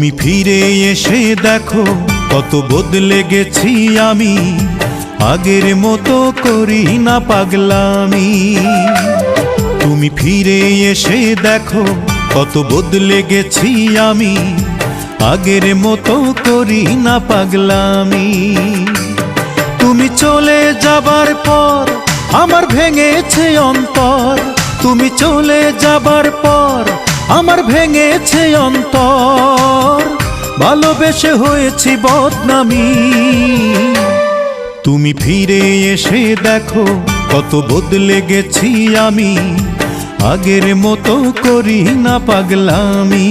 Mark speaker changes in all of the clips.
Speaker 1: তুমি ফিরে এসে দেখো কত বদলে গেছি আমি, আগের মতো করি না পাগলামি। তুমি ফিরে এসে দেখো কত বদলে গেছি আমি, আগের মতো করি না পাগলামি। তুমি চলে যাবার পর আমার ভেঙেছে অন্তর, তুমি চলে যাবার পর আমার ভেঙেছে অন্তর, ভালোবেসে হয়েছি বদনামি। তুমি ফিরে এসে দেখো কত বদলে গেছি আমি, আগের মতো করি না পাগলামি।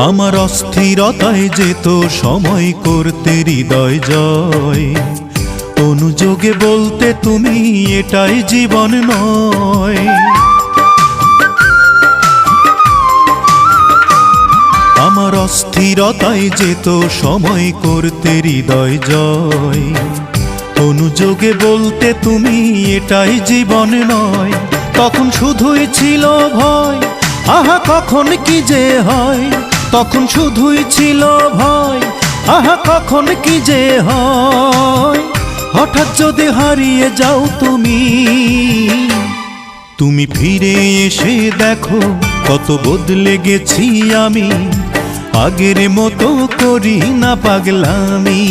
Speaker 1: আমার অস্থিরতায় যেত সময় করতে হৃদয় জয়, অনুযোগে বলতে তুমি এটাই জীবন নয়। আমার অস্থিরতায় যেত সময় করতে হৃদয় জয়, অনুযোগে বলতে তুমি এটাই জীবন নয়। তখন শুধুই ছিল ভয়, আহা কখন কি যে হয়, তখন শুধুই ছিল ভয়, আহা কখন কি যে হয়। হঠাৎ যদি হারিয়ে যাও তুমি, তুমি ফিরে এসে দেখো কত বদলে গেছি আমি, আগের মতো করি না পাগলামি।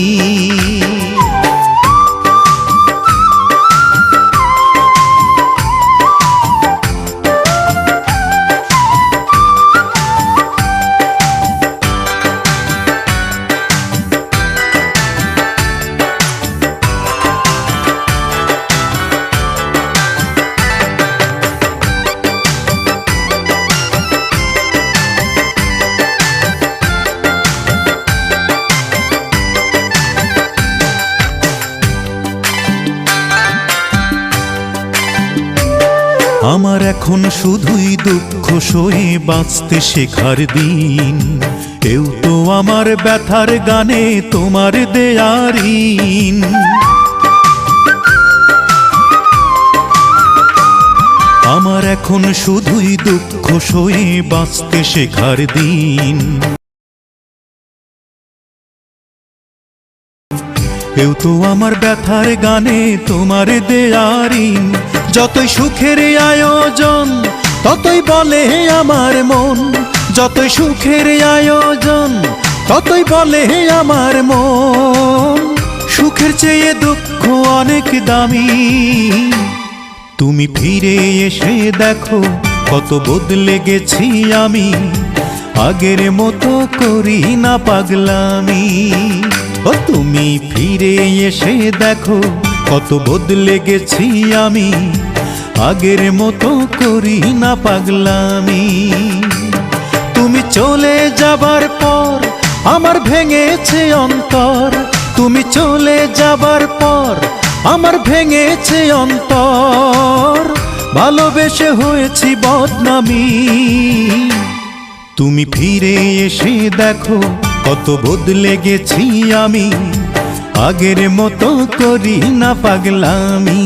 Speaker 1: আমার এখন শুধুই দুঃখ সয়ে বাঁচতে শেখার দিন, কেউ তো আমার ব্যথার গানে তোমার দেয়ার ঋণ। আমার এখন শুধুই দুঃখ সয়ে বাঁচতে শেখার দিন, কেউ তো আমার ব্যথার গানে তোমার দেয়ার ঋণ। যতই সুখের আয়োজন ততই বলে আমার মন, যতই সুখের আয়োজন ততই বলে আমার মন, সুখের চেয়ে দুঃখ অনেক দামি। তুমি ফিরে এসে দেখো কত বদলে গেছি আমি, আগের মতো করি না পাগলামি। ও তুমি ফিরে এসে দেখো কত বদলে গেছি আমি, আগের মতো করি না পাগলামি। তুমি চলে যাবার পর আমার ভেঙেছে অন্তর, তুমি চলে যাবার পর আমার ভেঙেছে অন্তর, ভালোবেসে হয়েছি বদনামি। তুমি ফিরে এসে দেখো কত বদলে গেছি আমি, আগের মতো করি না পাগলামি।